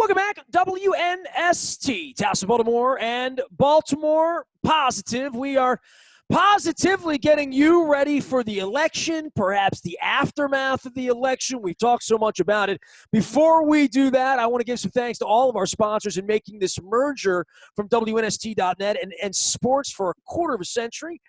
Welcome back, WNST, Towson, Baltimore, and Baltimore Positive. We are positively getting you ready for the election, perhaps the aftermath of the election. We've talked so much about it. Before we do that, I want to give some thanks to all of our sponsors in making this merger from WNST.net and sports for a quarter of a century.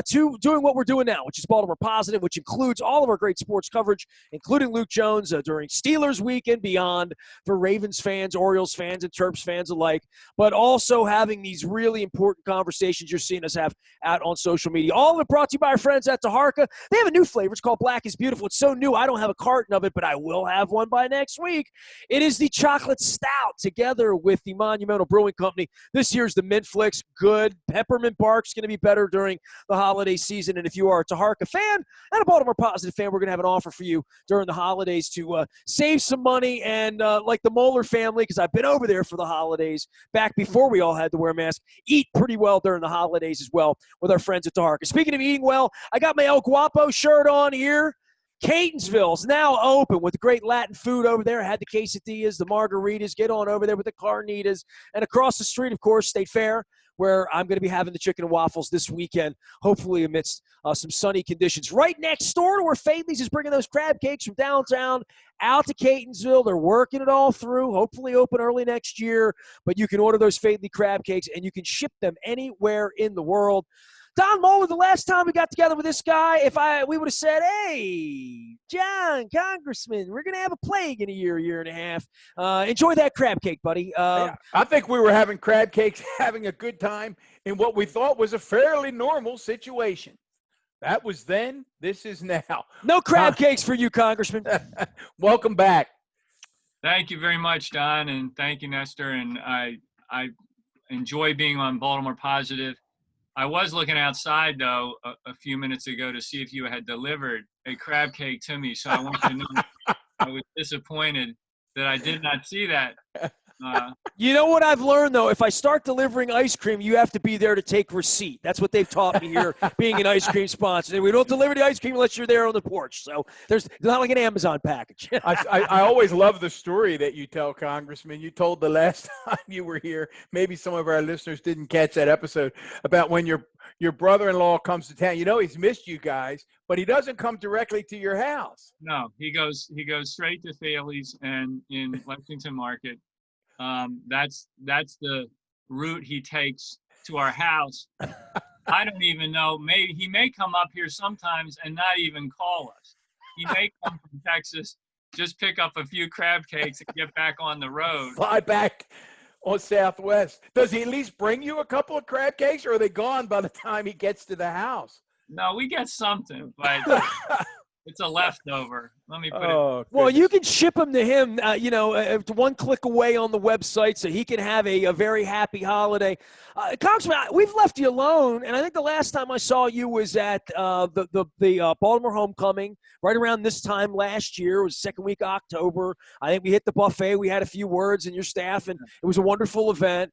To doing what we're doing now, which is Baltimore Positive, which includes all of our great sports coverage, including Luke Jones during Steelers week and beyond for Ravens fans, Orioles fans, and Terps fans alike, but also having these really important conversations you're seeing us have out on social media. All of it brought to you by our friends at Taharka. They have a new flavor. It's called Black is Beautiful. It's so new, I don't have a carton of it, but I will have one by next week. It is the chocolate stout together with the Monumental Brewing Company. This year's the Mint Flicks. Good. Peppermint Bark's going to be better during the holiday season, and if you are a Taharka fan and a Baltimore Positive fan, we're going to have an offer for you during the holidays to save some money and like the Moeller family, because I've been over there for the holidays back before we all had to wear masks, eat pretty well during the holidays as well with our friends at Taharka. Speaking of eating well, I got my El Guapo shirt on here. Catonsville's now open with the great Latin food over there. I had the quesadillas, the margaritas. Get on over there with the carnitas. And across the street, of course, State Fair, where I'm going to be having the chicken and waffles this weekend, hopefully amidst some sunny conditions. Right next door to where Faithley's is bringing those crab cakes from downtown out to Catonsville. They're working it all through, hopefully open early next year. But you can order those Faithley crab cakes, and you can ship them anywhere in the world. Don Moeller, the last time we got together with this guy, we would have said, hey, John, Congressman, we're going to have a plague in a year and a half. Enjoy that crab cake, buddy. Yeah, I think we were having crab cakes, having a good time in what we thought was a fairly normal situation. That was then. This is now. No crab cakes for you, Congressman. Welcome back. Thank you very much, Don, and thank you, Nestor. And I enjoy being on Baltimore Positive. I was looking outside, though, a few minutes ago to see if you had delivered a crab cake to me. So I want you to know I was disappointed that I did not see that. You know what I've learned, though? If I start delivering ice cream, you have to be there to take receipt. That's what they've taught me here, being an ice cream sponsor. We don't deliver the ice cream unless you're there on the porch. So there's not like an Amazon package. I always love the story that you tell, Congressman. You told the last time you were here, maybe some of our listeners didn't catch that episode, about when your brother-in-law comes to town. You know he's missed you guys, but he doesn't come directly to your house. No, he goes straight to Thales and in Lexington Market. That's the route he takes to our house. I don't even know. Maybe he may come up here sometimes and not even call us. He may come from Texas, just pick up a few crab cakes and get back on the road. Fly back on Southwest. Does he at least bring you a couple of crab cakes, or are they gone by the time he gets to the house? No, we get something, but it's a leftover. Let me put it. Well, you can ship them to him, one click away on the website, so he can have a very happy holiday. Congressman, we've left you alone, and I think the last time I saw you was at the Baltimore Homecoming right around this time last year. It was second week of October. I think we hit the buffet. We had a few words and your staff, and it was a wonderful event.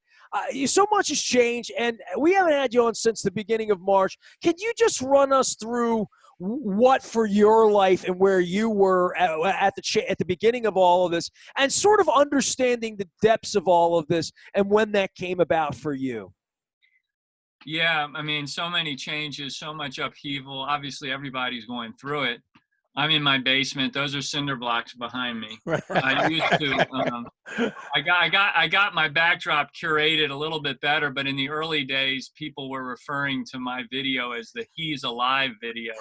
So much has changed, and we haven't had you on since the beginning of March. Can you just run us through what for your life and where you were at the beginning of all of this, and sort of understanding the depths of all of this and when that came about for you? Yeah, I mean, so many changes, so much upheaval. Obviously, everybody's going through it. I'm in my basement. Those are cinder blocks behind me. I used to. I got my backdrop curated a little bit better, but in the early days, people were referring to my video as the "He's Alive" video.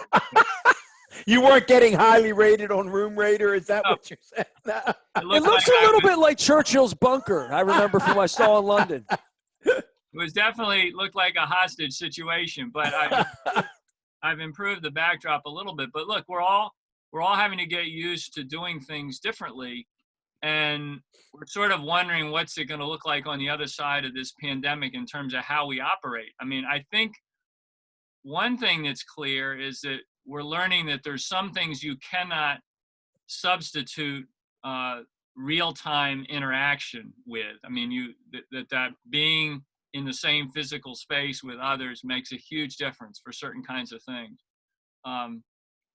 You weren't getting highly rated on Room Rater, is that what you're saying? No. It looks like a little bit like Churchill's bunker. I remember from what I saw in London. It was definitely looked like a hostage situation, but I've improved the backdrop a little bit. But look, we're all having to get used to doing things differently, and we're sort of wondering what's it going to look like on the other side of this pandemic in terms of how we operate. I mean, I think one thing that's clear is that we're learning that there's some things you cannot substitute real-time interaction with. I mean, that being in the same physical space with others makes a huge difference for certain kinds of things.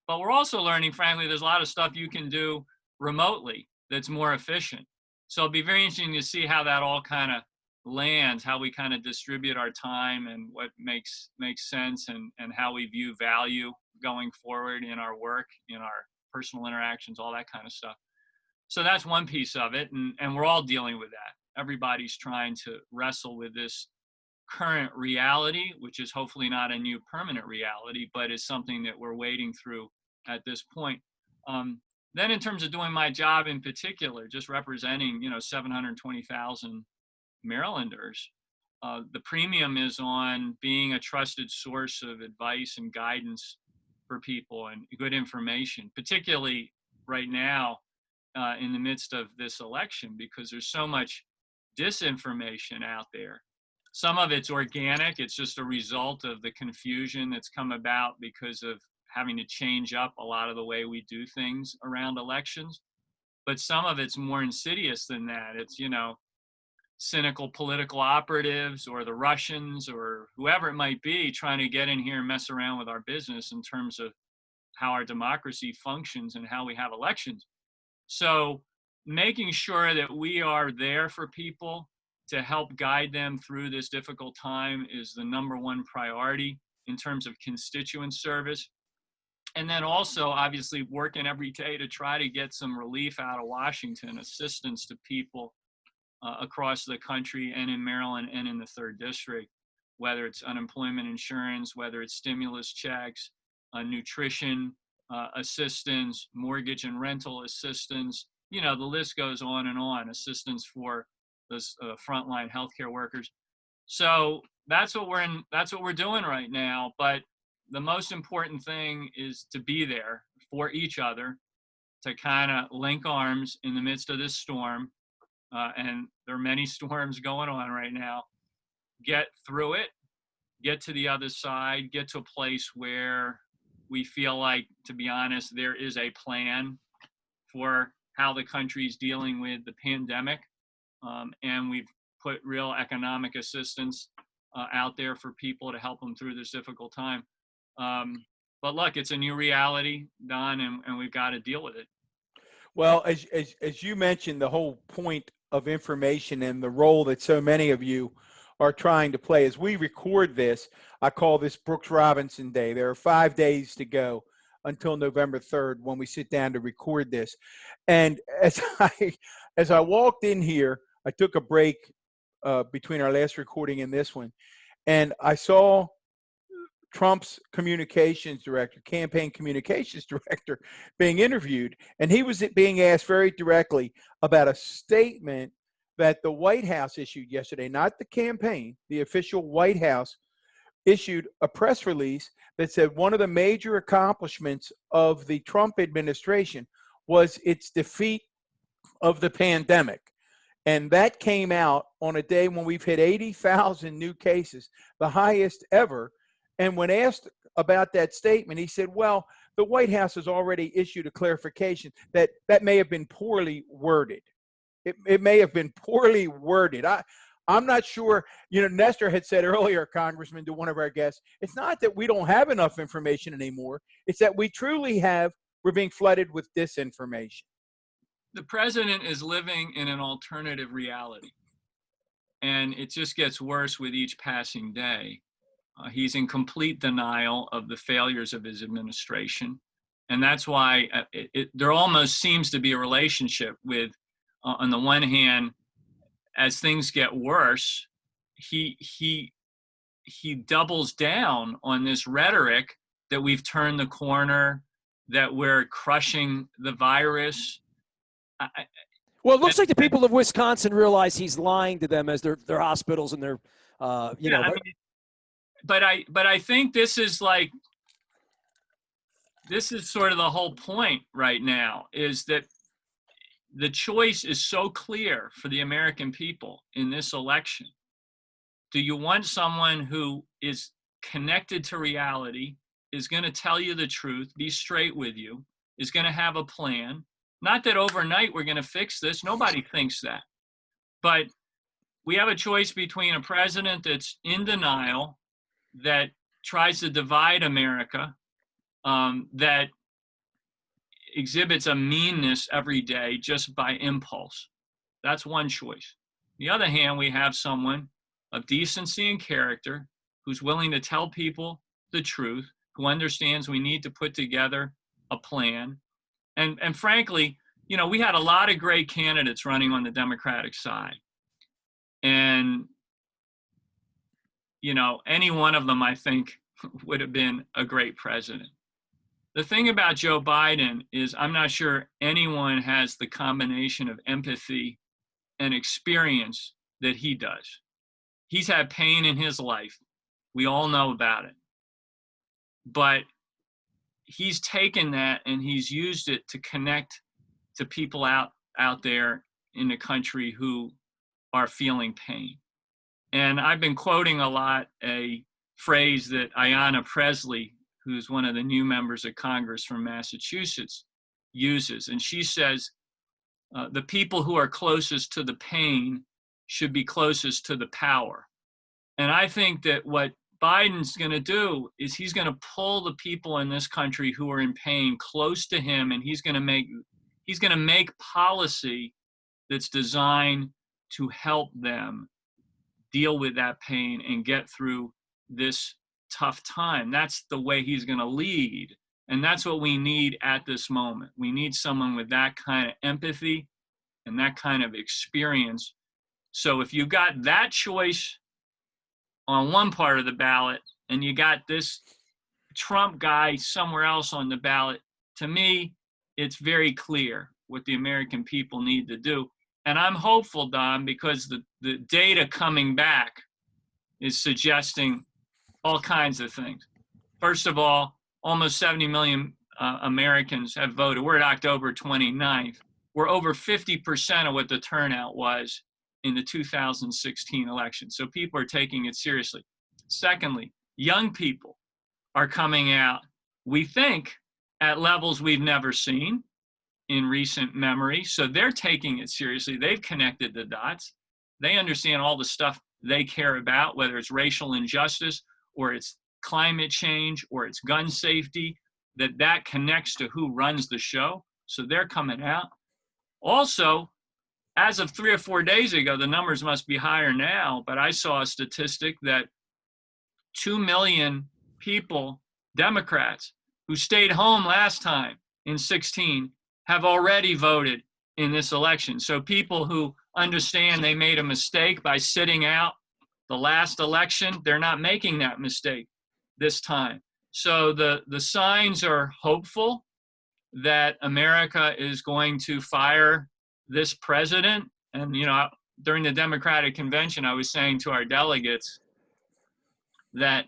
But we're also learning, frankly, there's a lot of stuff you can do remotely that's more efficient. So it'll be very interesting to see how that all kind of lands, how we kind of distribute our time and what makes sense, and how we view value going forward in our work, in our personal interactions, all that kind of stuff. So that's one piece of it, and we're all dealing with that. Everybody's trying to wrestle with this current reality, which is hopefully not a new permanent reality, but is something that we're wading through at this point. Then in terms of doing my job in particular, just representing, 720,000 Marylanders, the premium is on being a trusted source of advice and guidance for people and good information, particularly right now in the midst of this election, because there's so much disinformation out there. Some of it's organic. It's just a result of the confusion that's come about because of having to change up a lot of the way we do things around elections. But some of it's more insidious than that. It's, cynical political operatives or the Russians or whoever it might be trying to get in here and mess around with our business in terms of how our democracy functions and how we have elections. So making sure that we are there for people to help guide them through this difficult time is the number one priority in terms of constituent service. And then also, obviously, working every day to try to get some relief out of Washington, assistance to people across the country and in Maryland and in the 3rd District, whether it's unemployment insurance, whether it's stimulus checks, nutrition assistance, mortgage and rental assistance. The list goes on and on, assistance for those frontline healthcare workers. So that's what we're doing right now. But the most important thing is to be there for each other, to kind of link arms in the midst of this storm. And there are many storms going on right now. Get through it, get to the other side, get to a place where we feel like, to be honest, there is a plan for how the country's dealing with the pandemic. And we've put real economic assistance out there for people to help them through this difficult time. But look, it's a new reality, Don, and we've got to deal with it. Well, as you mentioned, the whole point of information and the role that so many of you are trying to play. As we record this, I call this Brooks Robinson Day. There are 5 days to go until November 3rd when we sit down to record this. And as I walked in here, I took a break between our last recording and this one, and I saw Trump's communications director, campaign communications director, being interviewed. And he was being asked very directly about a statement that the White House issued yesterday, not the campaign, the official White House issued a press release that said one of the major accomplishments of the Trump administration was its defeat of the pandemic. And that came out on a day when we've hit 80,000 new cases, the highest ever. And when asked about that statement, he said, well, the White House has already issued a clarification that may have been poorly worded. It may have been poorly worded. I'm not sure. Nestor had said earlier, Congressman, to one of our guests, it's not that we don't have enough information anymore. It's that we're being flooded with disinformation. The president is living in an alternative reality, and it just gets worse with each passing day. He's in complete denial of the failures of his administration. And that's why there almost seems to be a relationship with, on the one hand, as things get worse, he doubles down on this rhetoric that we've turned the corner, that we're crushing the virus. Well, it looks like the people of Wisconsin realize he's lying to them as their hospitals and their, But I think this is sort of the whole point right now, is that the choice is so clear for the American people in this election. Do you want someone who is connected to reality, is going to tell you the truth, be straight with you, is going to have a plan? Not that overnight we're going to fix this. Nobody thinks that. But we have a choice between a president that's in denial, that tries to divide America, that exhibits a meanness every day just by impulse, That's one choice. On the other hand, we have someone of decency and character who's willing to tell people the truth, who understands we need to put together a plan. And frankly, you know, we had a lot of great candidates running on the Democratic side. And, you know, any one of them, I think, would have been a great president. The thing about Joe Biden is I'm not sure anyone has the combination of empathy and experience that he does. He's had pain in his life. We all know about it. But he's taken that and he's used it to connect to people out there in the country who are feeling pain. And I've been quoting a lot a phrase that Ayanna Pressley, who's one of the new members of Congress from Massachusetts, uses. And she says, the people who are closest to the pain should be closest to the power. And I think that what Biden's going to do is he's going to pull the people in this country who are in pain close to him, and he's going to make policy that's designed to help them deal with that pain and get through this tough time. That's the way he's going to lead. And that's what we need at this moment. We need someone with that kind of empathy and that kind of experience. So if you got that choice on one part of the ballot and you got this Trump guy somewhere else on the ballot, to me, it's very clear what the American people need to do. And I'm hopeful, Don, because the data coming back is suggesting all kinds of things. First of all, almost 70 million Americans have voted. We're at October 29th. We're over 50% of what the turnout was in the 2016 election. So people are taking it seriously. Secondly, young people are coming out, we think, at levels we've never seen in recent memory. So they're taking it seriously. They've connected the dots. They understand all the stuff they care about, whether it's racial injustice or it's climate change or it's gun safety, that connects to who runs the show. So they're coming out. Also, as of 3 or 4 days ago, the numbers must be higher now, but I saw a statistic that 2 million people, Democrats, who stayed home last time in 16, have already voted in this election. So people who understand they made a mistake by sitting out the last election, they're not making that mistake this time. So the signs are hopeful that America is going to fire this president. And, you know, during the Democratic convention, I was saying to our delegates that,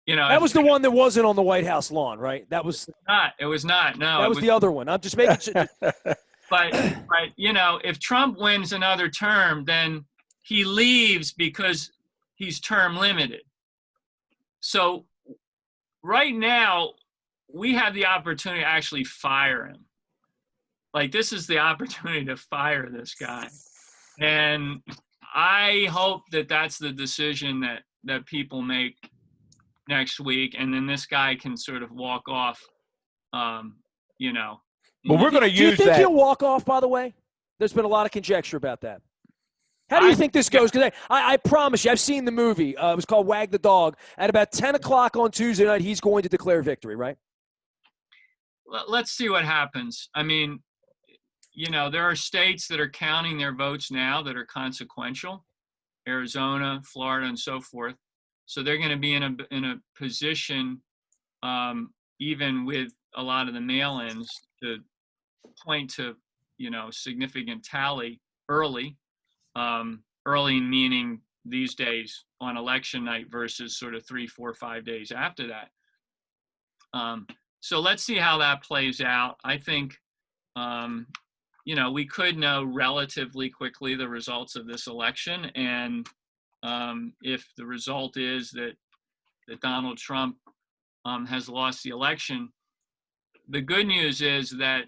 you know, that was the one that wasn't on the White House lawn, right? That was not. It was not. No, that was the other one. I'm just making sure. But you know, if Trump wins another term, then he leaves because he's term limited. So right now, we have the opportunity to actually fire him. Like, this is the opportunity to fire this guy. And I hope that that's the decision that people make next week. And then this guy can sort of walk off, you know. But we're going to use that. Do you think he'll walk off, by the way? There's been a lot of conjecture about that. How do you think this goes? Because I promise you, I've seen the movie. It was called Wag the Dog. At about 10 o'clock on Tuesday night, he's going to declare victory, right? Let's see what happens. I mean, you know, there are states that are counting their votes now that are consequential, Arizona, Florida, and so forth. So they're going to be in a position, even with a lot of the mail-ins, to point to, you know, significant tally early. Early meaning these days on election night versus sort of 3, 4, 5 days after that. So let's see how that plays out. I think, you know, we could know relatively quickly the results of this election. And if the result is that Donald Trump has lost the election, the good news is that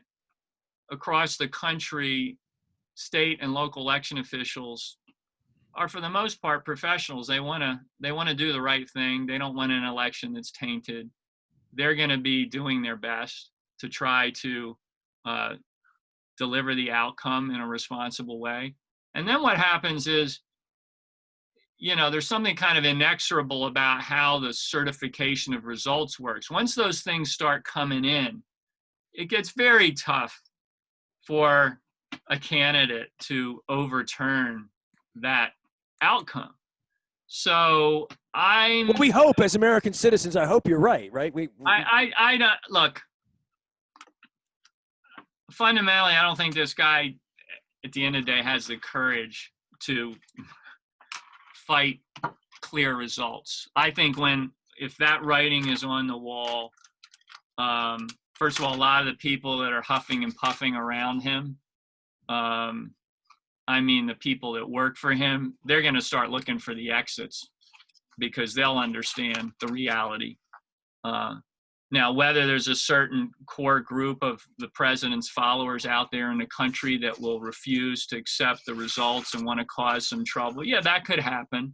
across the country, state and local election officials are, for the most part, professionals. They want to do the right thing. They don't want an election that's tainted. They're going to be doing their best to try to deliver the outcome in a responsible way. And then what happens is, there's something kind of inexorable about how the certification of results works. Once those things start coming in, it gets very tough for a candidate to overturn that outcome. So we hope, as American citizens, I hope you're right, right? I don't look. Fundamentally, I don't think this guy, at the end of the day, has the courage to fight clear results. I think if that writing is on the wall, first of all, a lot of the people that are huffing and puffing around him, the people that work for him, they're going to start looking for the exits because they'll understand the reality. Now, whether there's a certain core group of the president's followers out there in the country that will refuse to accept the results and want to cause some trouble, yeah, that could happen.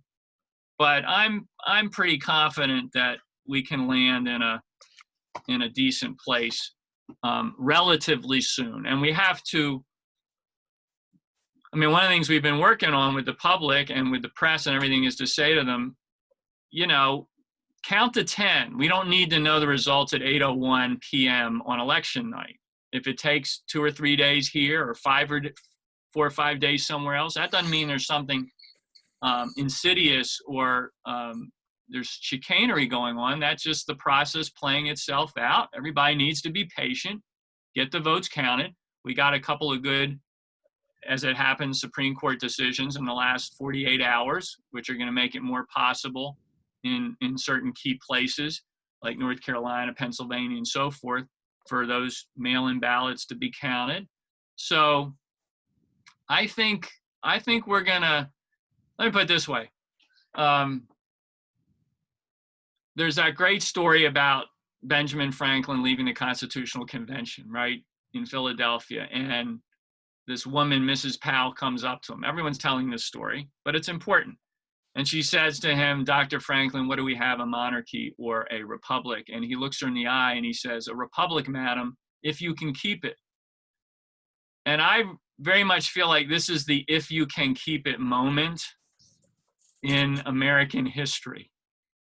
But I'm pretty confident that we can land in a decent place relatively soon. And we have to, one of the things we've been working on with the public and with the press and everything is to say to them, count to 10. We don't need to know the results at 8:01 p.m. on election night. If it takes 2 or 3 days here or 4 or 5 days somewhere else, that doesn't mean there's something insidious or there's chicanery going on. That's just the process playing itself out. Everybody needs to be patient, get the votes counted. We got a couple of good, as it happens, Supreme Court decisions in the last 48 hours, which are going to make it more possible in certain key places like North Carolina, Pennsylvania, and so forth, for those mail-in ballots to be counted. So I think we're gonna, let me put it this way. There's that great story about Benjamin Franklin leaving the Constitutional Convention, right, in Philadelphia. And this woman, Mrs. Powell, comes up to him. Everyone's telling this story, but it's important. And she says to him, Dr. Franklin, what do we have, a monarchy or a republic? And he looks her in the eye and he says, a republic, madam, if you can keep it. And I very much feel like this is the if you can keep it moment in American history.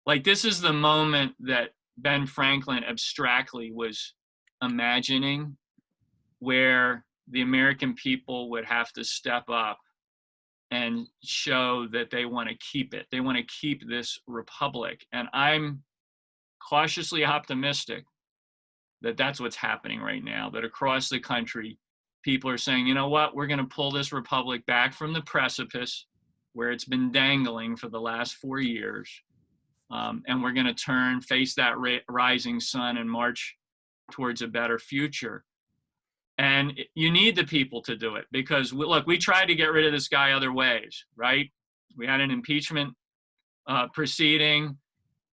Like, this is the moment that Ben Franklin abstractly was imagining, where the American people would have to step up and show that they want to keep it. They want to keep this republic. And I'm cautiously optimistic that that's what's happening right now, that across the country, people are saying, you know what, we're going to pull this republic back from the precipice where it's been dangling for the last 4 years. And we're going to face that rising sun and march towards a better future. And you need the people to do it because, we tried to get rid of this guy other ways, right? We had an impeachment proceeding.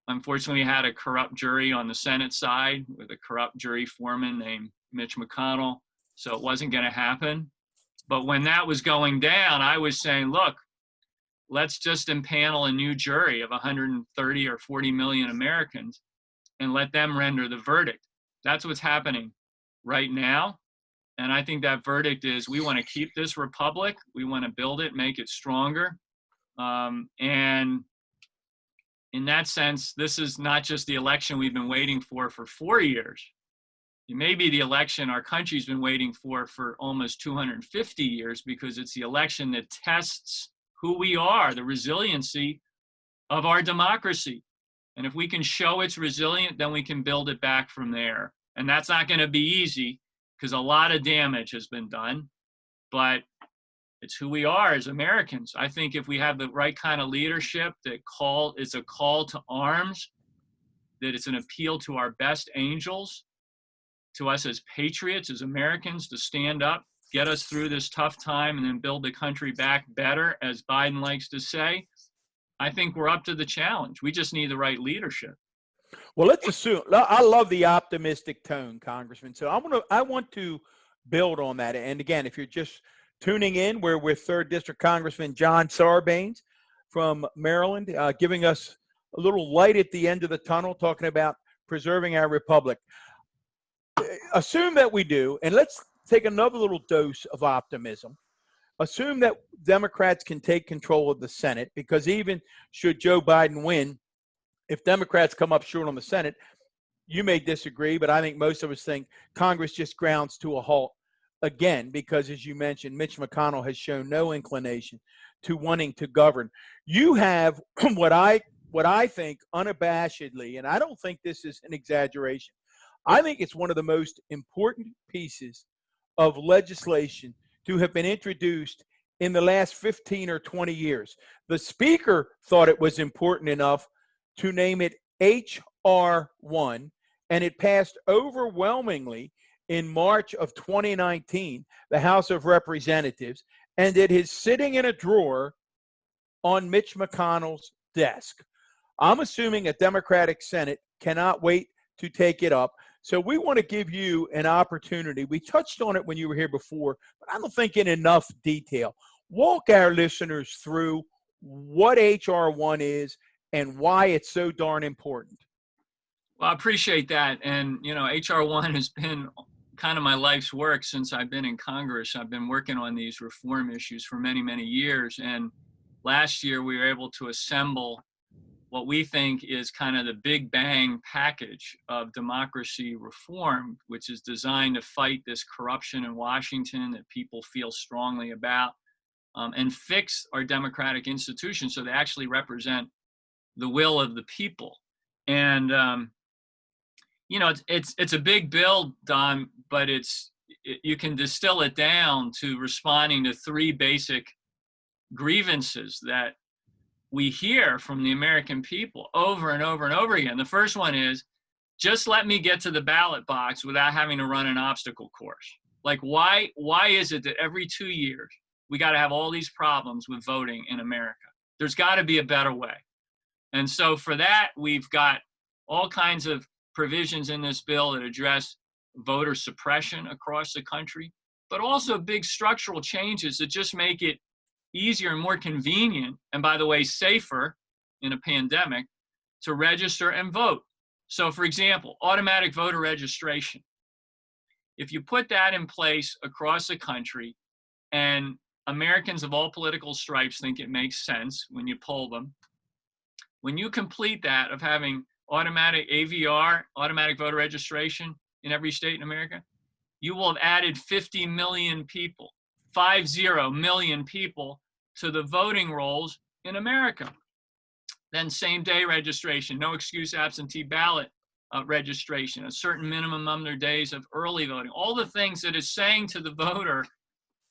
Unfortunately, we had a corrupt jury on the Senate side with a corrupt jury foreman named Mitch McConnell. So it wasn't going to happen. But when that was going down, I was saying, look, let's just impanel a new jury of 130 or 40 million Americans and let them render the verdict. That's what's happening right now. And I think that verdict is, we want to keep this republic. We want to build it, make it stronger. And in that sense, this is not just the election we've been waiting for 4 years. It may be the election our country's been waiting for almost 250 years, because it's the election that tests who we are, the resiliency of our democracy. And if we can show it's resilient, then we can build it back from there. And that's not going to be easy, because a lot of damage has been done, but it's who we are as Americans. I think if we have the right kind of leadership, it's a call to arms, that it's an appeal to our best angels, to us as patriots, as Americans, to stand up, get us through this tough time, and then build the country back better, as Biden likes to say. I think we're up to the challenge. We just need the right leadership. Well, let's assume. I love the optimistic tone, Congressman. So I want to build on that. And again, if you're just tuning in, we're with 3rd District Congressman John Sarbanes from Maryland, giving us a little light at the end of the tunnel, talking about preserving our republic. Assume that we do, and let's take another little dose of optimism. Assume that Democrats can take control of the Senate, because even should Joe Biden win, if Democrats come up short on the Senate, you may disagree, but I think most of us think Congress just grounds to a halt again, because, as you mentioned, Mitch McConnell has shown no inclination to wanting to govern. You have what I think unabashedly, and I don't think this is an exaggeration, I think it's one of the most important pieces of legislation to have been introduced in the last 15 or 20 years. The Speaker thought it was important enough to name it H.R. 1, and it passed overwhelmingly in March of 2019, the House of Representatives, and it is sitting in a drawer on Mitch McConnell's desk. I'm assuming a Democratic Senate cannot wait to take it up. So we want to give you an opportunity. We touched on it when you were here before, but I don't think in enough detail. Walk our listeners through what H.R. 1 is and why it's so darn important. Well, I appreciate that. And, you know, H.R. 1 has been kind of my life's work since I've been in Congress. I've been working on these reform issues for many, many years. And last year we were able to assemble what we think is kind of the big bang package of democracy reform, which is designed to fight this corruption in Washington that people feel strongly about, and fix our democratic institutions so they actually represent the will of the people. And you know, it's a big bill, Don, but you can distill it down to responding to three basic grievances that we hear from the American people over and over and over again. The first one is, just let me get to the ballot box without having to run an obstacle course. Like, why is it that every 2 years we got to have all these problems with voting in America? There's got to be a better way. And so for that, we've got all kinds of provisions in this bill that address voter suppression across the country, but also big structural changes that just make it easier and more convenient, and by the way, safer in a pandemic, to register and vote. So for example, automatic voter registration. If you put that in place across the country, and Americans of all political stripes think it makes sense when you poll them, when you complete that of having automatic AVR, automatic voter registration in every state in America, you will have added 50 million people, 50 million people to the voting rolls in America. Then same day registration, no excuse absentee ballot registration, a certain minimum number of days of early voting, all the things that is saying to the voter,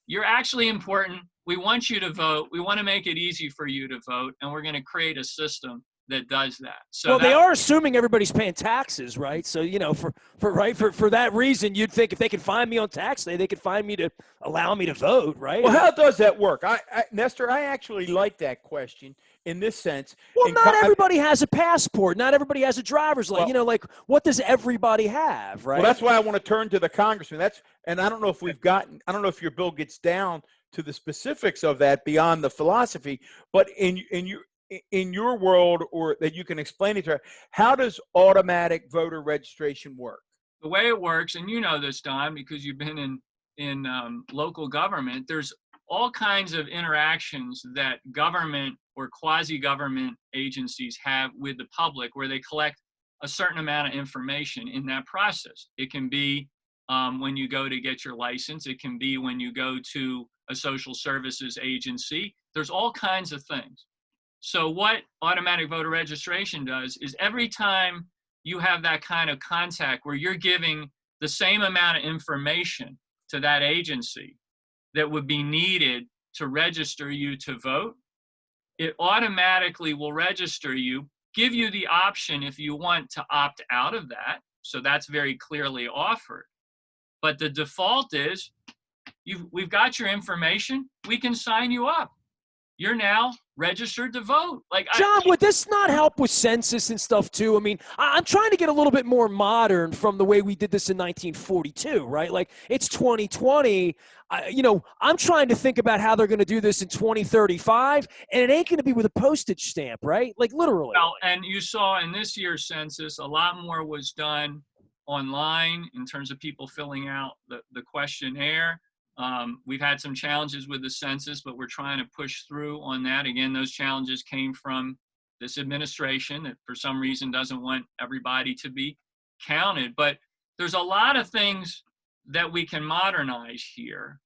you're actually important. We want you to vote. We want to make it easy for you to vote. And we're going to create a system that does that. So well, they are assuming everybody's paying taxes, right? So, you know, for that reason, you'd think if they could find me on tax day, they could find me to allow me to vote, right? Well, how does that work? Nestor, I actually like that question in this sense. Well, not everybody has a passport. Not everybody has a driver's license. Well, you know, like, what does everybody have, right? Well, that's why I want to turn to the congressman. And I don't know if I don't know if your bill gets down to the specifics of that beyond the philosophy, but in your world, or that you can explain it to her, how does automatic voter registration work? The way it works, and you know this, Don, because you've been in local government, there's all kinds of interactions that government or quasi-government agencies have with the public where they collect a certain amount of information in that process. It can be when you go to get your license. It can be when you go to a social services agency. There's all kinds of things. So what automatic voter registration does is every time you have that kind of contact where you're giving the same amount of information to that agency that would be needed to register you to vote, it automatically will register you, give you the option if you want to opt out of that. So that's very clearly offered. But the default is, we've got your information, we can sign you up. You're now registered to vote. Like, John, would this not help with census and stuff too? I mean, I'm trying to get a little bit more modern from the way we did this in 1942, right? Like, it's 2020. You know, I'm trying to think about how they're going to do this in 2035, and it ain't going to be with a postage stamp, right? Like, literally. Well, and you saw in this year's census, a lot more was done online in terms of people filling out the questionnaire. We've had some challenges with the census, but we're trying to push through on that. Again, those challenges came from this administration that for some reason doesn't want everybody to be counted. But there's a lot of things that we can modernize here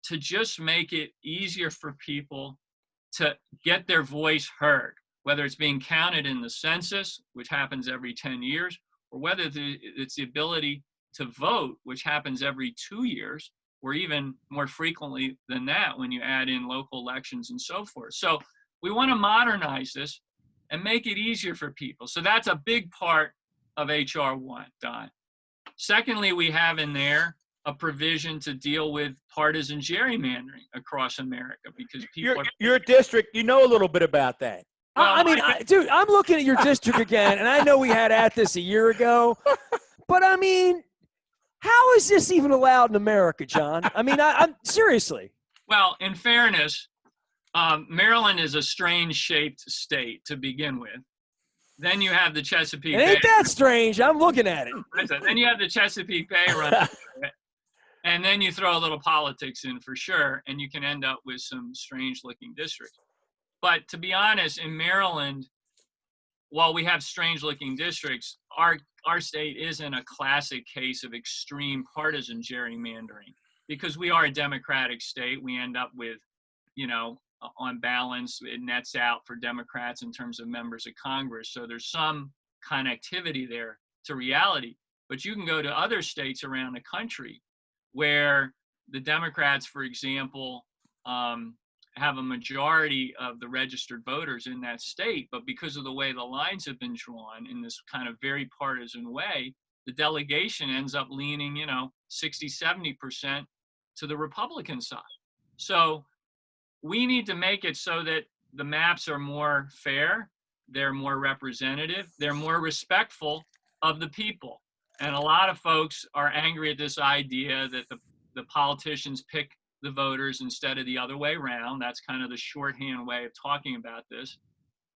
to just make it easier for people to get their voice heard, whether it's being counted in the census, which happens every 10 years, or whether it's the ability to vote, which happens every 2 years, or even more frequently than that when you add in local elections and so forth. So we want to modernize this and make it easier for people. So that's a big part of HR 1, Don. Secondly, we have in there a provision to deal with partisan gerrymandering across America because people your district, you know a little bit about that. Well, dude, I'm looking at your district again, and I know we had at this a year ago, but I mean, how is this even allowed in America, John? I mean, I'm seriously. Well, in fairness, Maryland is a strange shaped state to begin with. Then you have the Chesapeake Bay. Ain't that strange? I'm looking at it. Then you have the Chesapeake Bay running through it. And then you throw a little politics in for sure, and you can end up with some strange looking districts. But to be honest, in Maryland, while we have strange looking districts, our state isn't a classic case of extreme partisan gerrymandering because we are a Democratic state. We end up with, on balance, it nets out for Democrats in terms of members of Congress. So there's some connectivity there to reality. But you can go to other states around the country where the Democrats, for example, have a majority of the registered voters in that state, but because of the way the lines have been drawn in this kind of very partisan way, the delegation ends up leaning, 60, 70% to the Republican side. So we need to make it so that the maps are more fair, they're more representative, they're more respectful of the people. And a lot of folks are angry at this idea that the politicians pick the voters instead of the other way around. That's kind of the shorthand way of talking about this.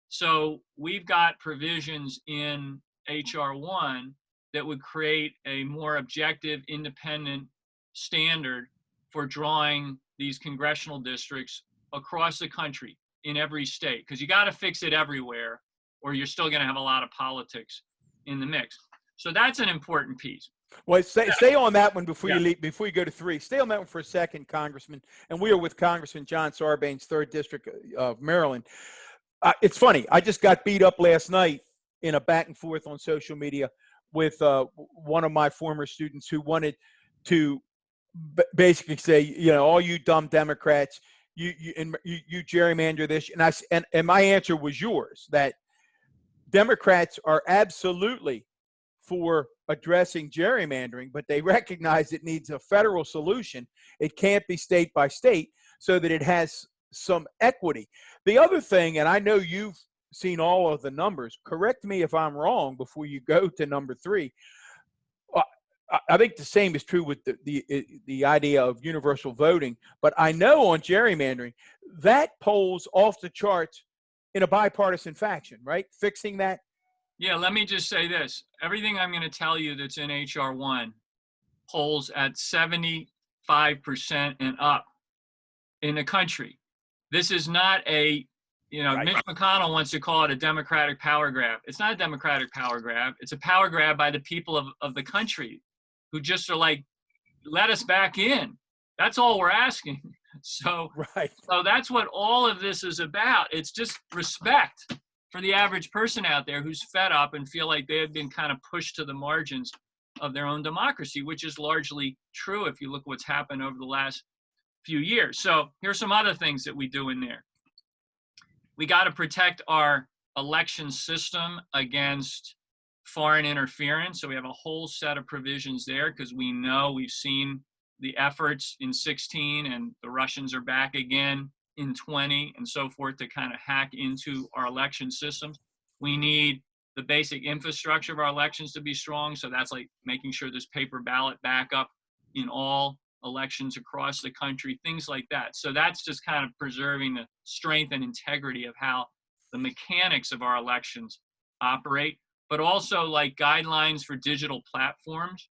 So we've got provisions in HR 1 that would create a more objective, independent standard for drawing these congressional districts across the country in every state, because you got to fix it everywhere or you're still going to have a lot of politics in the mix. So that's an important piece. Well, stay on that one before you leave, before you go to 3. Stay on that one for a second, Congressman. And we are with Congressman John Sarbanes, 3rd District of Maryland. It's funny. I just got beat up last night in a back and forth on social media with one of my former students who wanted to basically say, all you dumb Democrats, you gerrymander this. And my answer was yours, that Democrats are absolutely for addressing gerrymandering, but they recognize it needs a federal solution. It can't be state by state so that it has some equity. The other thing, and I know you've seen all of the numbers, correct me if I'm wrong before you go to number 3. I think the same is true with the idea of universal voting, but I know on gerrymandering, that polls off the charts in a bipartisan fashion, right? Fixing that. Yeah, let me just say this. Everything I'm going to tell you that's in HR 1 polls at 75% and up in the country. This is not right. Mitch McConnell wants to call it a Democratic power grab. It's not a Democratic power grab. It's a power grab by the people of the country who just are like, let us back in. That's all we're asking. So that's what all of this is about. It's just respect for the average person out there who's fed up and feel like they have been kind of pushed to the margins of their own democracy, which is largely true if you look what's happened over the last few years. So here's some other things that we do in there. We got to protect our election system against foreign interference. So we have a whole set of provisions there because we've seen the efforts in 16 and the Russians are back again in 20 and so forth to kind of hack into our election systems. We need the basic infrastructure of our elections to be strong. So that's like making sure there's paper ballot backup in all elections across the country, things like that. So that's just kind of preserving the strength and integrity of how the mechanics of our elections operate. but also like guidelines for digital platforms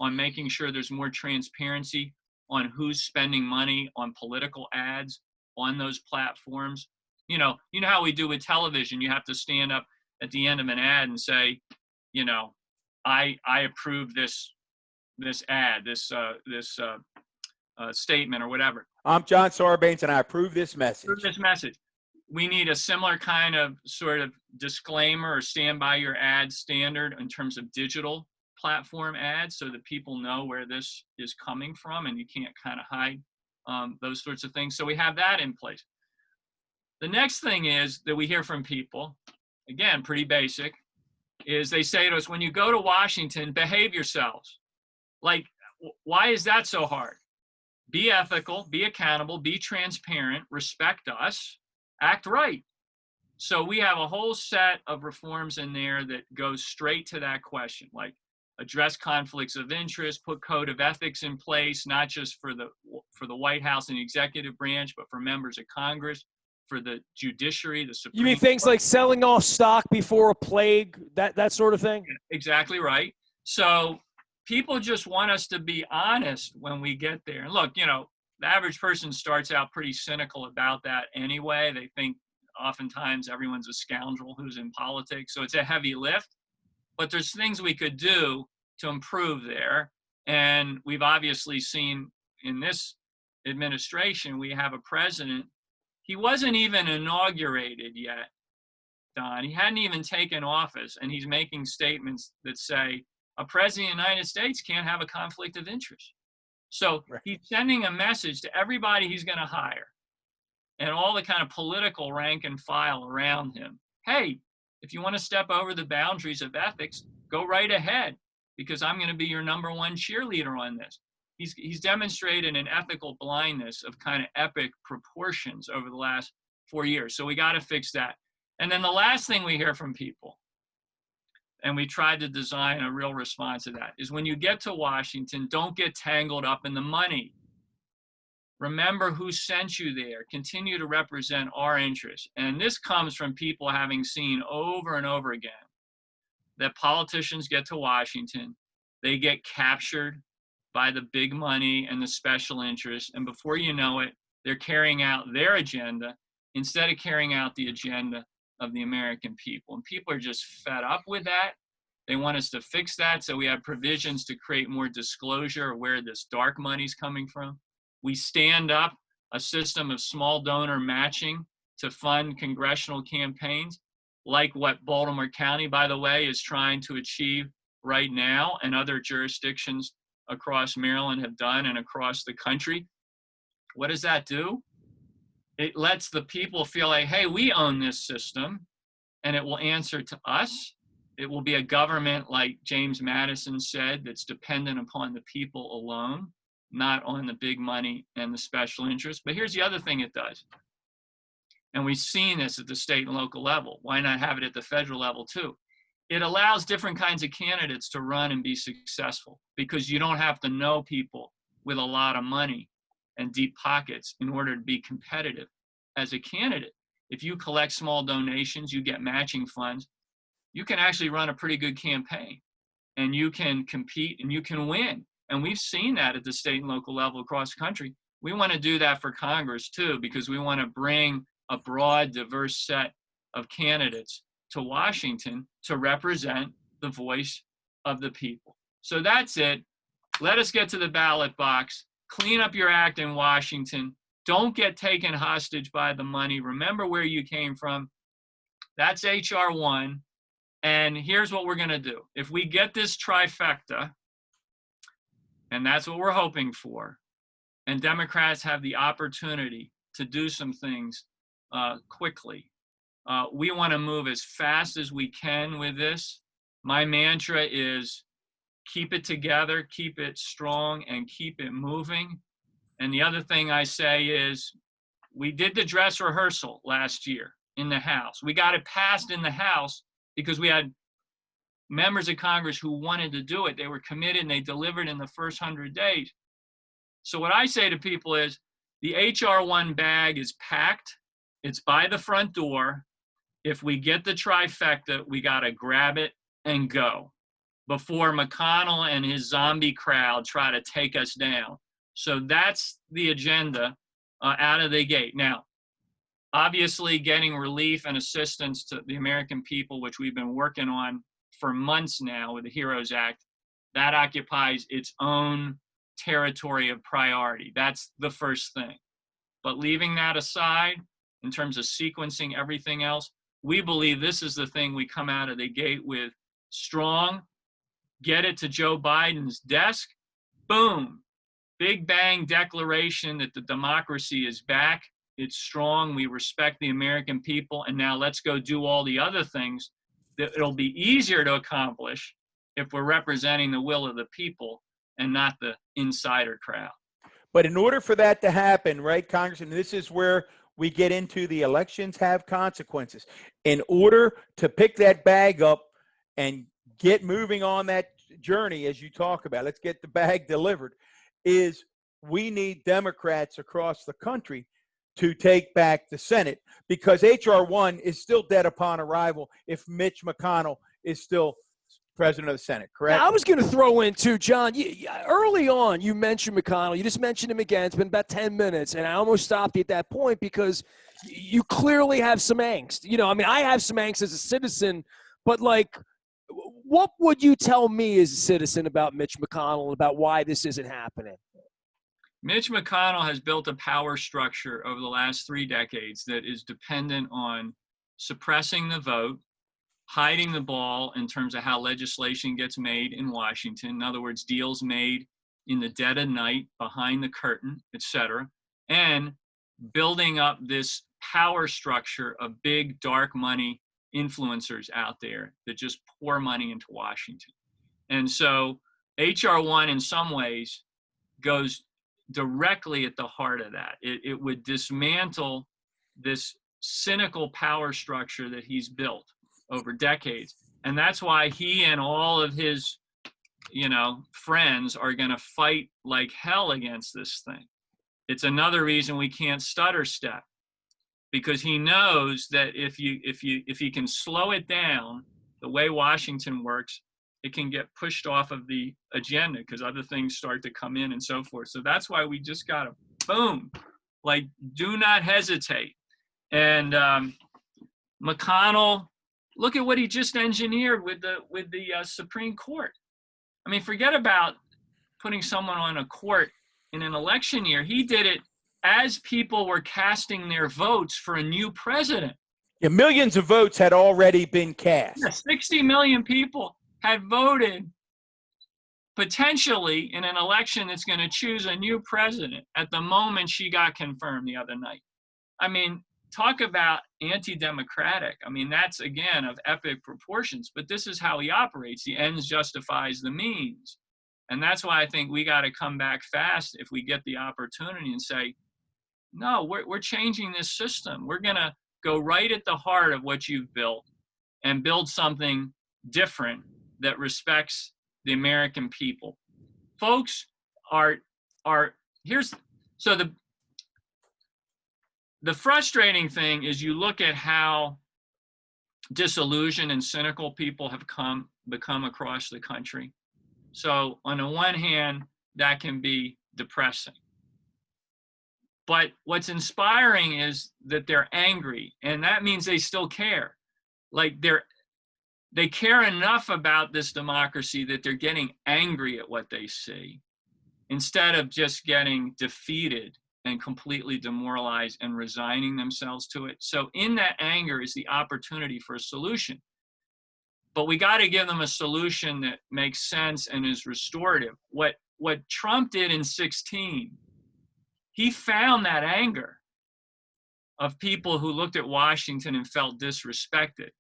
on making sure there's more transparency on who's spending money on political ads on those platforms. You know how we do with television. You have to stand up at the end of an ad and say, I approve this ad, this statement or whatever. I'm John Sarbanes, and I approve this message. Approve this message. We need a similar kind of sort of disclaimer or stand by your ad standard in terms of digital platform ads, so that people know where this is coming from and you can't kind of hide those sorts of things. So we have that in place. The next thing is that we hear from people, again, pretty basic, is they say to us, when you go to Washington, behave yourselves. Like, why is that so hard? Be ethical, be accountable, be transparent, respect us, act right. So we have a whole set of reforms in there that goes straight to that question, like address conflicts of interest, put code of ethics in place, not just for the White House and the executive branch, but for members of Congress, for the judiciary, the Supreme You mean things Court. like selling off stock before a plague, that sort of thing? Exactly right. So people just want us to be honest when we get there. And look, the average person starts out pretty cynical about that anyway. They think oftentimes everyone's a scoundrel who's in politics. So it's a heavy lift, but there's things we could do to improve there. And we've obviously seen in this administration, we have a president. He wasn't even inaugurated yet, Don. He hadn't even taken office, and he's making statements that say a president of the United States can't have a conflict of interest. So he's sending a message to everybody he's going to hire and all the kind of political rank and file around him. Hey, if you want to step over the boundaries of ethics, go right ahead, because I'm going to be your number one cheerleader on this. He's demonstrated an ethical blindness of kind of epic proportions over the last 4 years. So we got to fix that. And then the last thing we hear from people, and we tried to design a real response to that, is when you get to Washington, don't get tangled up in the money. Remember who sent you there. Continue to represent our interests. And this comes from people having seen over and over again that politicians get to Washington, they get captured by the big money and the special interests. And before you know it, they're carrying out their agenda instead of carrying out the agenda of the American people. And people are just fed up with that. They want us to fix that. So we have provisions to create more disclosure of where this dark money's coming from. We stand up a system of small donor matching to fund congressional campaigns, like what Baltimore County, by the way, is trying to achieve right now, and other jurisdictions across Maryland have done and across the country. What does that do? It lets the people feel like, hey, we own this system, and it will answer to us. It will be a government, like James Madison said, that's dependent upon the people alone, not on the big money and the special interests. But here's the other thing it does. And we've seen this at the state and local level. Why not have it at the federal level too? It allows different kinds of candidates to run and be successful, because you don't have to know people with a lot of money and deep pockets in order to be competitive as a candidate. If you collect small donations, you get matching funds, you can actually run a pretty good campaign, and you can compete and you can win. And we've seen that at the state and local level across the country. We want to do that for Congress too, because we want to bring a broad, diverse set of candidates to Washington to represent the voice of the people. So that's it. Let us get to the ballot box. Clean up your act in Washington. Don't get taken hostage by the money. Remember where you came from. That's H.R. 1. And here's what we're going to do. If we get this trifecta, and that's what we're hoping for, and Democrats have the opportunity to do some things quickly, we want to move as fast as we can with this. My mantra is keep it together, keep it strong, and keep it moving. And the other thing I say is we did the dress rehearsal last year in the House. We got it passed in the House because we had members of Congress who wanted to do it. They were committed and they delivered in the first 100 days. So what I say to people is the H.R. 1 bag is packed. It's by the front door. If we get the trifecta, we got to grab it and go before McConnell and his zombie crowd try to take us down. So that's the agenda out of the gate. Now, obviously, getting relief and assistance to the American people, which we've been working on for months now with the HEROES Act, that occupies its own territory of priority. That's the first thing. But leaving that aside, in terms of sequencing everything else, we believe this is the thing we come out of the gate with strong, get it to Joe Biden's desk, boom, big bang declaration that the democracy is back, it's strong, we respect the American people, and now let's go do all the other things that it'll be easier to accomplish if we're representing the will of the people and not the insider crowd. But in order for that to happen, right, Congressman, this is where we get into the elections have consequences. In order to pick that bag up and get moving on that journey, as you talk about, let's get the bag delivered, is we need Democrats across the country to take back the Senate, because H.R. 1 is still dead upon arrival if Mitch McConnell is still president of the Senate, correct? Now, I was going to throw in, too, John, early on you mentioned McConnell. You just mentioned him again. It's been about 10 minutes, and I almost stopped you at that point because you clearly have some angst. You know, I mean, I have some angst as a citizen, but, like, what would you tell me as a citizen about Mitch McConnell and about why this isn't happening? Mitch McConnell has built a power structure over the last 3 decades that is dependent on suppressing the vote, hiding the ball in terms of how legislation gets made in Washington. In other words, deals made in the dead of night, behind the curtain, etc., and building up this power structure of big dark money influencers out there that just pour money into Washington. And so H.R. 1 in some ways goes directly at the heart of that. It would dismantle this cynical power structure that he's built over decades. And that's why he and all of his, friends are going to fight like hell against this thing. It's another reason we can't stutter step, because he knows that if he can slow it down the way Washington works, it can get pushed off of the agenda because other things start to come in and so forth. So that's why we just got to, boom, like, do not hesitate. And McConnell, look at what he just engineered with the Supreme Court. I mean, forget about putting someone on a court in an election year. He did it as people were casting their votes for a new president. Yeah, millions of votes had already been cast. Yeah, 60 million people had voted potentially in an election that's going to choose a new president at the moment she got confirmed the other night. I mean, talk about anti-democratic. I mean, that's, again, of epic proportions, but this is how he operates. The ends justifies the means. And that's why I think we got to come back fast if we get the opportunity and say, no, we're changing this system. We're going to go right at the heart of what you've built and build something different that respects the American people. Folks so the frustrating thing is you look at how disillusioned and cynical people have become across the country. So on the one hand, that can be depressing. But what's inspiring is that they're angry, and that means they still care. Like, they care enough about this democracy that they're getting angry at what they see instead of just getting defeated and completely demoralized and resigning themselves to it. So in that anger is the opportunity for a solution. But we got to give them a solution that makes sense and is restorative. What Trump did in 2016, he found that anger of people who looked at Washington and felt disrespected.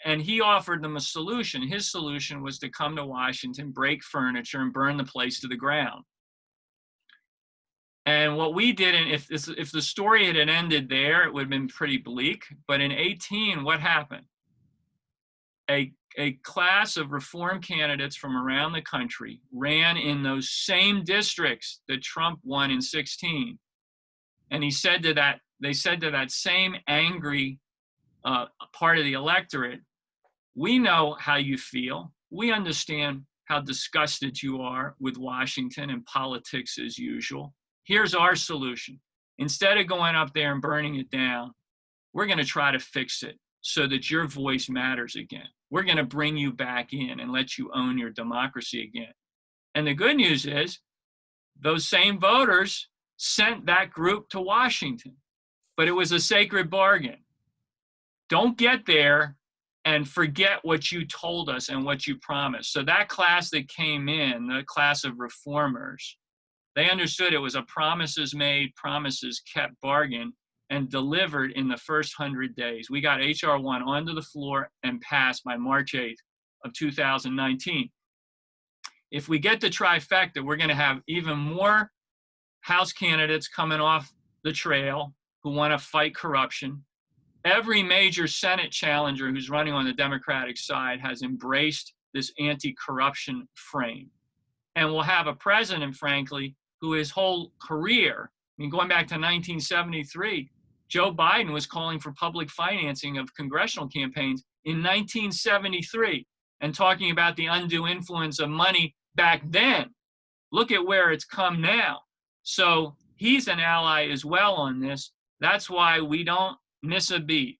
And he offered them a solution. His solution was to come to Washington, break furniture, and burn the place to the ground. And what we did, and if the story had ended there, it would have been pretty bleak. But in 2018, what happened? A class of reform candidates from around the country ran in those same districts that Trump won in 2016. And they said to that same angry part of the electorate, We know how you feel. We understand how disgusted you are with Washington and politics as usual. Here's our solution. Instead of going up there and burning it down, we're going to try to fix it so that your voice matters again. We're going to bring you back in and let you own your democracy again. And the good news is those same voters sent that group to Washington, but it was a sacred bargain. Don't get there and forget what you told us and what you promised. So that class that came in, the class of reformers, they understood it was a promises made, promises kept bargain, and delivered in the first 100 days. We got H.R. 1 onto the floor and passed by March 8th of 2019. If we get the trifecta, we're going to have even more House candidates coming off the trail who want to fight corruption. Every major Senate challenger who's running on the Democratic side has embraced this anti-corruption frame. And we'll have a president, frankly, who his whole career, I mean, going back to 1973, Joe Biden was calling for public financing of congressional campaigns in 1973 and talking about the undue influence of money back then. Look at where it's come now. So he's an ally as well on this. That's why we don't miss a beat.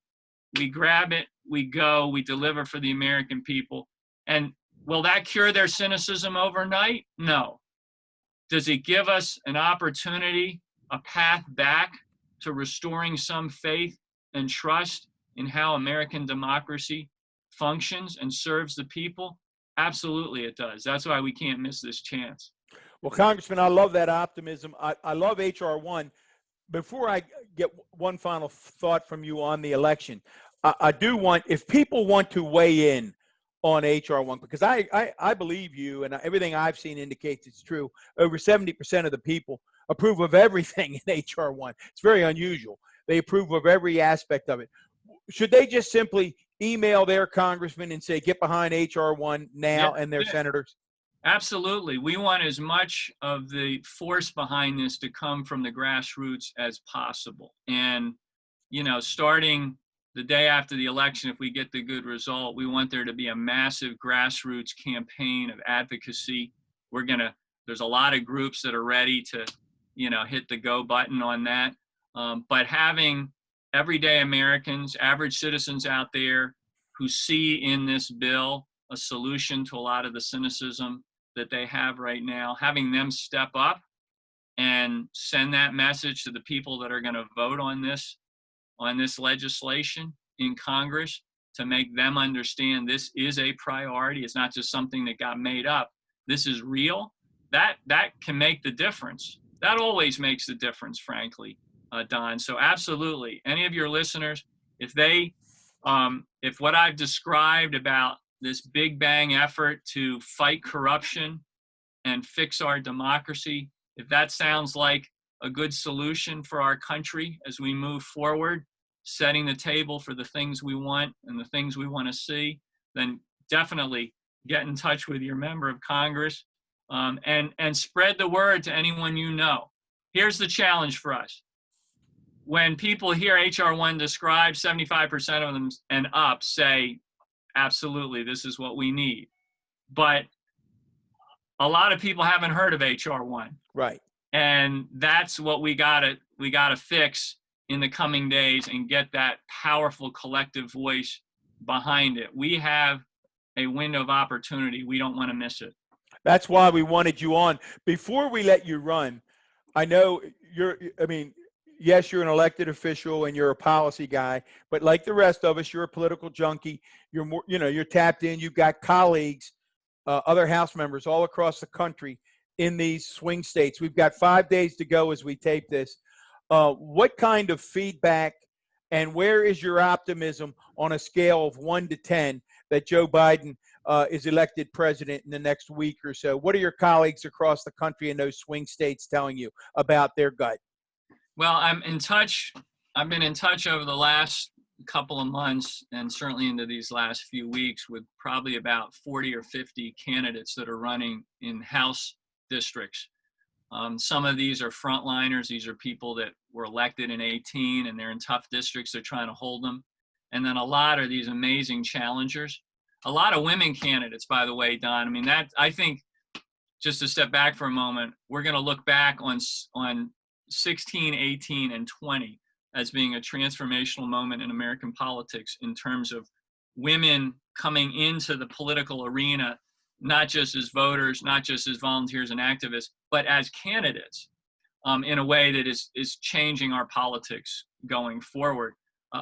We grab it, we go, we deliver for the American people. And will that cure their cynicism overnight? No. Does it give us an opportunity, a path back to restoring some faith and trust in how American democracy functions and serves the people? Absolutely it does. That's why we can't miss this chance. Well, Congressman, I love that optimism. I love H.R. 1. Before I get one final thought from you on the election, I do want, if people want to weigh in on H.R. 1, because I believe you, and everything I've seen indicates it's true. Over 70% of the people approve of everything in H.R. 1. It's very unusual. They approve of every aspect of it. Should they just simply email their congressman and say, get behind H.R. 1 now, and their senators? Absolutely. We want as much of the force behind this to come from the grassroots as possible. And, you know, starting the day after the election, if we get the good result, we want there to be a massive grassroots campaign of advocacy. There's a lot of groups that are ready to, you know, hit the go button on that. But having everyday Americans, average citizens out there who see in this bill a solution to a lot of the cynicism that they have right now, having them step up and send that message to the people that are going to vote on this legislation in Congress to make them understand this is a priority. It's not just something that got made up. This is real. That can make the difference. That always makes the difference, frankly, Don. So absolutely, any of your listeners, if what I've described about this big bang effort to fight corruption and fix our democracy, if that sounds like a good solution for our country as we move forward, setting the table for the things we want and the things we want to see, then definitely get in touch with your member of Congress and spread the word to anyone you know. Here's the challenge for us. When people hear H.R. 1 described, 75% of them and up say, absolutely, this is what we need. But a lot of people haven't heard of H.R. 1. Right. And that's what we gotta fix in the coming days and get that powerful collective voice behind it. We have a window of opportunity. We don't want to miss it. That's why we wanted you on. Before we let you run, I know yes, you're an elected official and you're a policy guy, but like the rest of us, you're a political junkie. You're more, you're tapped in. You've got colleagues, other House members all across the country in these swing states. We've got 5 days to go as we tape this. What kind of feedback and where is your optimism on a scale of 1 to 10 that Joe Biden is elected president in the next week or so? What are your colleagues across the country in those swing states telling you about their gut? Well, I'm in touch. I've been in touch over the last couple of months and certainly into these last few weeks with probably about 40 or 50 candidates that are running in House districts. Some of these are frontliners. These are people that were elected in 2018 and they're in tough districts. They're trying to hold them. And then a lot are these amazing challengers a lot of women candidates, by the way, Don. I mean, that, I think, just to step back for a moment, we're going to look back on 16, 18, and 20 as being a transformational moment in American politics in terms of women coming into the political arena, not just as voters, not just as volunteers and activists, but as candidates, in a way that is changing our politics going forward.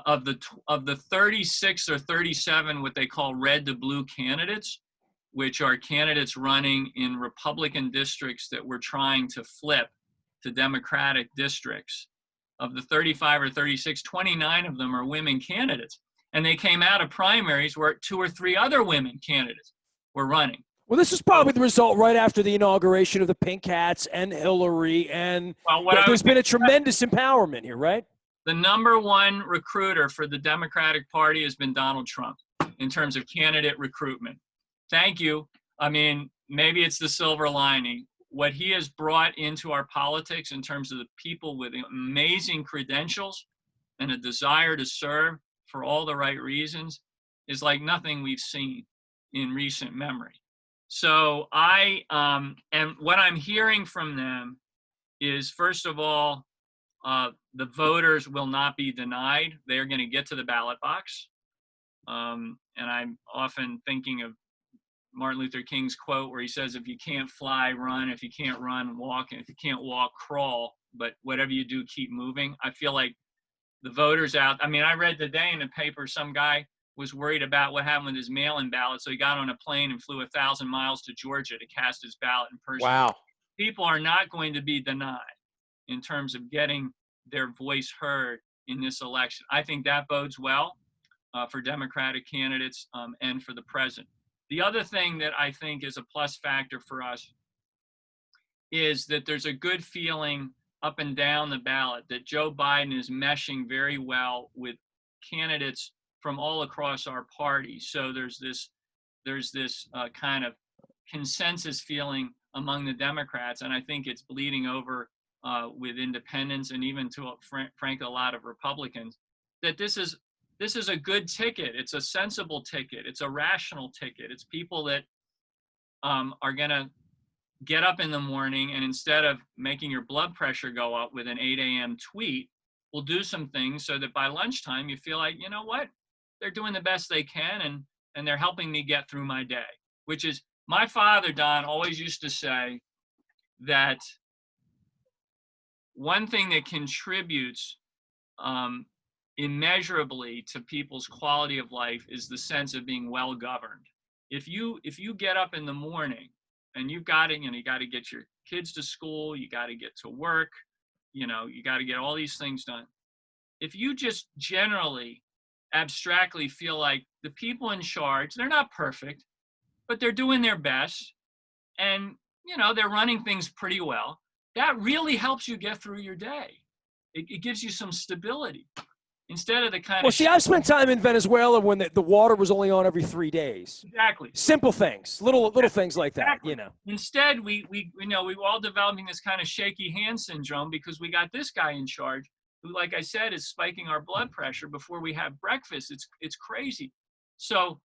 Of the 36 or 37 what they call red to blue candidates, which are candidates running in Republican districts that we're trying to flip to Democratic districts, of the 35 or 36, 29 of them are women candidates. And they came out of primaries where 2 or 3 other women candidates were running. Well, this is probably the result right after the inauguration of the Pink Hats and Hillary, and there's been a tremendous empowerment here, right? The number one recruiter for the Democratic Party has been Donald Trump in terms of candidate recruitment. Thank you. I mean, maybe it's the silver lining. What he has brought into our politics in terms of the people with amazing credentials and a desire to serve for all the right reasons is like nothing we've seen in recent memory. So and what I'm hearing from them is, first of all, the voters will not be denied. They're going to get to the ballot box. And I'm often thinking of Martin Luther King's quote where he says, if you can't fly, run. If you can't run, walk. And if you can't walk, crawl. But whatever you do, keep moving. I feel like the voters out. I mean, I read today in the paper, some guy was worried about what happened with his mail-in ballot. So he got on a plane and flew 1,000 miles to Georgia to cast his ballot in person. Wow. People are not going to be denied in terms of getting their voice heard in this election. I think that bodes well for Democratic candidates and for the president. The other thing that I think is a plus factor for us is that there's a good feeling up and down the ballot that Joe Biden is meshing very well with candidates from all across our party. So there's this kind of consensus feeling among the Democrats, and I think it's bleeding over with independents and even to frankly a lot of Republicans, that this is a good ticket. It's a sensible ticket. It's a rational ticket. It's people that are going to get up in the morning and instead of making your blood pressure go up with an 8 a.m. tweet, will do some things so that by lunchtime you feel like, you know what, they're doing the best they can and they're helping me get through my day. Which is, my father, Don, always used to say that one thing that contributes immeasurably to people's quality of life is the sense of being well governed. If you get up in the morning and you got to get your kids to school, you got to get to work, you got to get all these things done. If you just generally abstractly feel like the people in charge, they're not perfect, but they're doing their best and they're running things pretty well, that really helps you get through your day. It gives you some stability. Instead of the kind of I've spent time in Venezuela when the water was only on every 3 days. Exactly. Simple things, little things like exactly. that, Instead, we all developing this kind of shaky hand syndrome because we got this guy in charge who, like I said, is spiking our blood pressure before we have breakfast. It's crazy. So,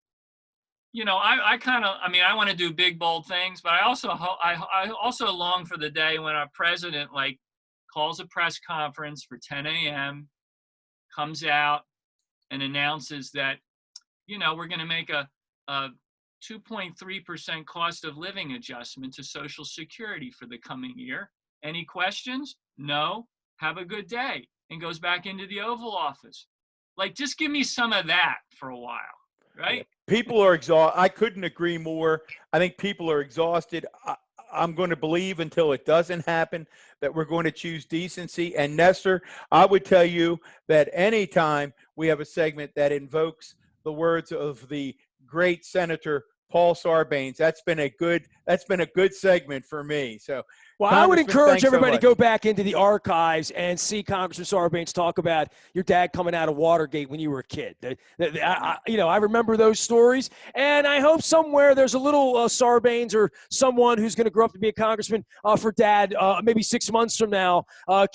I want to do big, bold things, but I also long for the day when our president calls a press conference for 10 a.m., comes out and announces that, we're going to make a 2.3% cost of living adjustment to Social Security for the coming year. Any questions? No. Have a good day. And goes back into the Oval Office. Just give me some of that for a while, right? People are exhausted. I couldn't agree more. I think people are exhausted. I'm going to believe until it doesn't happen that we're going to choose decency. And Nestor, I would tell you that anytime we have a segment that invokes the words of the great Senator Paul Sarbanes, that's been a good segment for me. So, well, I would encourage everybody to go back into the archives and see Congressman Sarbanes talk about your dad coming out of Watergate when you were a kid. I remember those stories, and I hope somewhere there's a little Sarbanes or someone who's going to grow up to be a congressman for Dad maybe 6 months from now,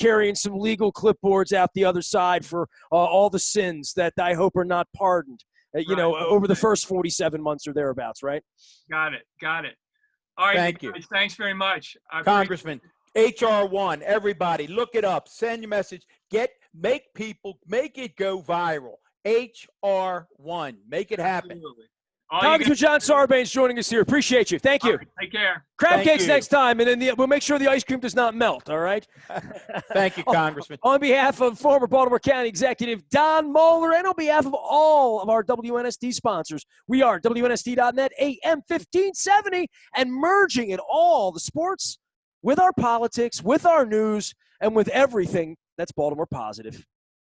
carrying some legal clipboards out the other side for all the sins that I hope are not pardoned. over the first 47 months or thereabouts, right? Got it. All right. Thank you. Guys, thanks very much. Congressman, HR1, everybody, look it up. Send your message. Make it go viral. HR1, make it happen. Absolutely. Congressman John Sarbanes joining us here. Appreciate you. Thank you. Right, take care. Crab Thank cakes you. next time, and then we'll make sure the ice cream does not melt, all right? Thank you, Congressman. On behalf of former Baltimore County Executive Don Moeller, and on behalf of all of our WNST sponsors, we are WNST.net, AM 1570, and merging in all the sports with our politics, with our news, and with everything that's Baltimore positive.